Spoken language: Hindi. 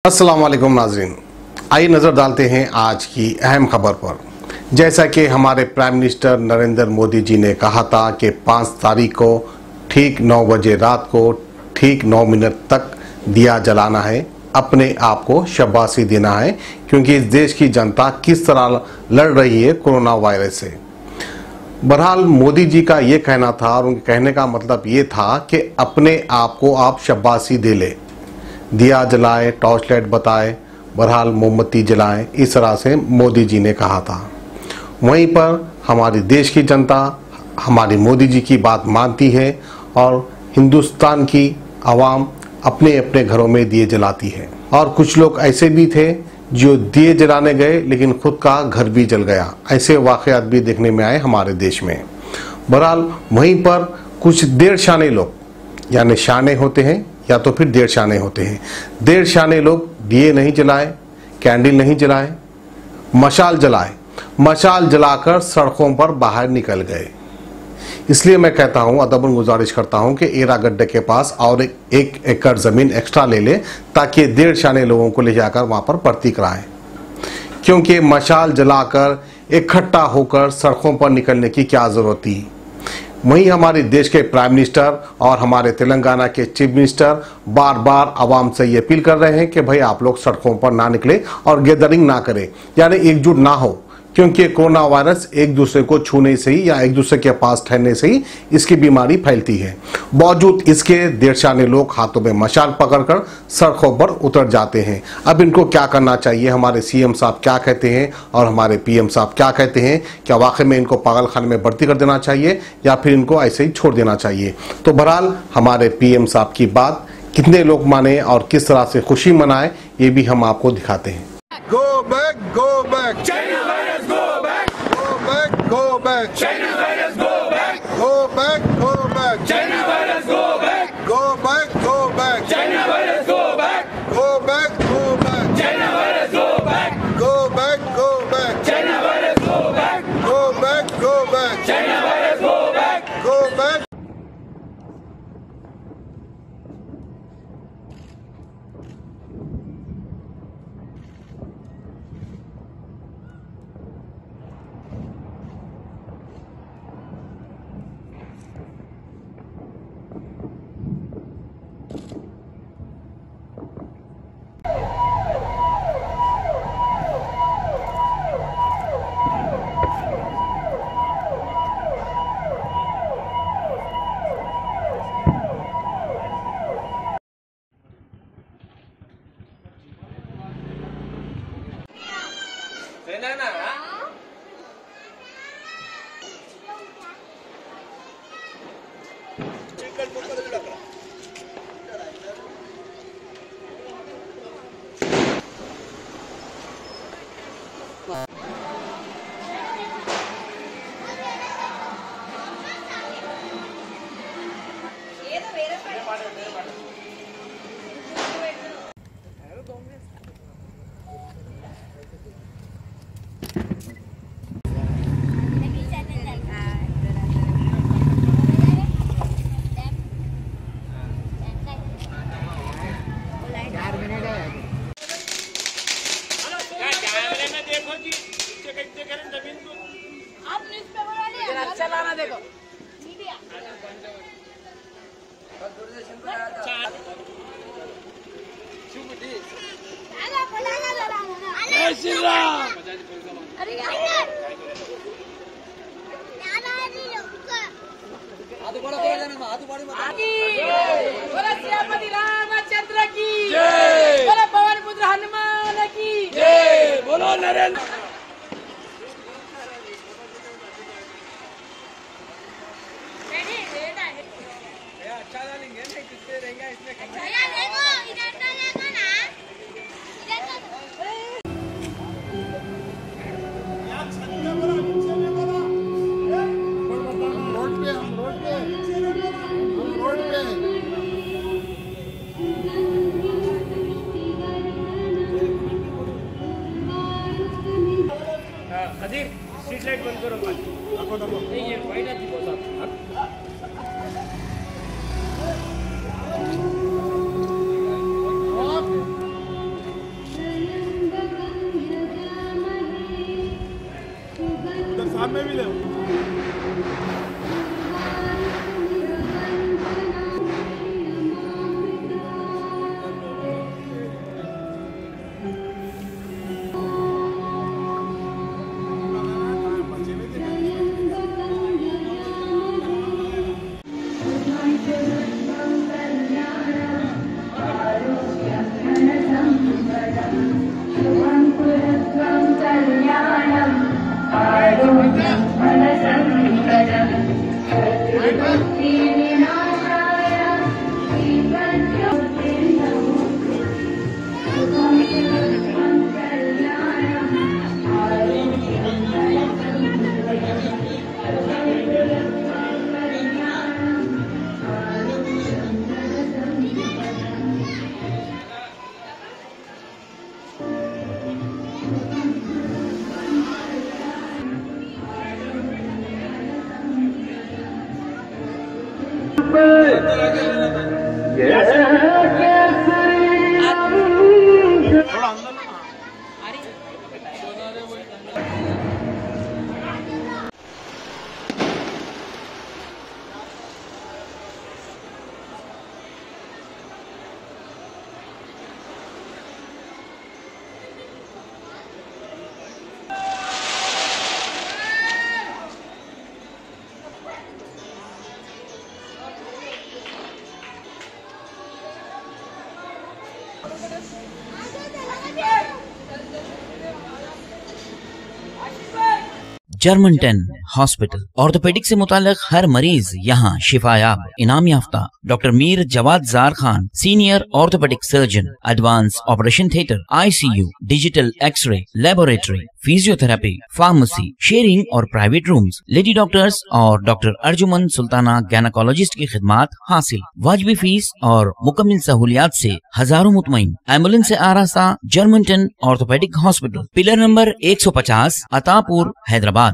अस्सलाम वालेकुम नाजरीन, आइए नज़र डालते हैं आज की अहम खबर पर। जैसा कि हमारे प्राइम मिनिस्टर नरेंद्र मोदी जी ने कहा था कि 5 तारीख को ठीक 9 बजे रात को ठीक 9 मिनट तक दिया जलाना है, अपने आप को शाबाशी देना है, क्योंकि इस देश की जनता किस तरह लड़ रही है कोरोना वायरस से। बहरहाल मोदी जी का ये कहना था और उनके कहने का मतलब ये था कि अपने आप को आप शाबाशी दे ले, दिया जलाए, टॉर्च लाइट बताए, बहरहाल मोमबत्ती जलाएं, इस तरह से मोदी जी ने कहा था। वहीं पर हमारी देश की जनता हमारी मोदी जी की बात मानती है और हिंदुस्तान की आवाम अपने अपने घरों में दिए जलाती है। और कुछ लोग ऐसे भी थे जो दिए जलाने गए लेकिन खुद का घर भी जल गया। ऐसे वाक़यात भी देखने में आए हमारे देश में। बहरहाल वहीं पर कुछ देर शाने लोग, यानी शाने होते हैं या तो फिर देर शाने होते हैं, देर शाने लोग दिए नहीं जलाए, कैंडल नहीं जलाए, मशाल जलाए, मशाल जलाकर सड़कों पर बाहर निकल गए। इसलिए मैं कहता हूं, अदबन गुजारिश करता हूं कि एरा गड्ढे के पास और एक एकड़ जमीन एक्स्ट्रा ले ले, ताकि देर शाने लोगों को ले जाकर वहां पर भर्ती कराएं। क्योंकि मशाल जलाकर इकट्ठा होकर सड़कों पर निकलने की क्या जरूरत थी। वहीं हमारे देश के प्राइम मिनिस्टर और हमारे तेलंगाना के चीफ मिनिस्टर बार बार आवाम से ये अपील कर रहे हैं कि भाई आप लोग सड़कों पर ना निकले और गैदरिंग ना करें, यानी एकजुट ना हो, क्योंकि कोरोना वायरस एक दूसरे को छूने से ही या एक दूसरे के पास ठहरने से ही इसकी बीमारी फैलती है। बावजूद इसके देर शाने लोग हाथों में मशाल पकड़कर सड़कों पर उतर जाते हैं। अब इनको क्या करना चाहिए? हमारे सीएम साहब क्या कहते हैं और हमारे पीएम साहब क्या कहते हैं? क्या वाकई में इनको पागलखाने में भर्ती कर देना चाहिए या फिर इनको ऐसे ही छोड़ देना चाहिए? तो बहरहाल हमारे पीएम साहब की बात कितने लोग माने और किस तरह से खुशी मनाए, ये भी हम आपको दिखाते हैं। Go back, go back. China virus, go back. Go back, go back. China virus, go back. Go back, go back. China virus, go back. Go back, go back. China virus, go back. Go back, go back. China virus, go back. Go back, go back. China virus, go back. Go back, go back. China virus, go back. Go back. Ramchandra की जय, बोलो पवन पुत्र हनुमान की जय, बोलो नरेंद्र। अच्छा डालेंगे नहीं, किससे रहेगा इसमें स्ट्रीट लाइट बंद करो। नहीं ये वाइट आती बहुत। जर्मन 10 हॉस्पिटल ऑर्थोपेडिक से मुताल्लिक हर मरीज यहाँ शिफायाब। इनाम याफ्ता doctor Mir Jawad Zar Khan, senior orthopaedic surgeon, advance operation theatre, ICU, digital X ray, laboratory, physiotherapy, pharmacy, sharing और प्राइवेट रूम्स, लेडी डॉक्टर्स और डॉक्टर अर्जुमन सुल्ताना गायनेकोलॉजिस्ट की खिदमात हासिल। वाजिबी फीस और मुकम्मल सहूलियात से हजारों मुतमईन। एम्बुलेंस से आरास्ता German 10 orthopaedic hospital, pillar number 150, Attapur, Hyderabad.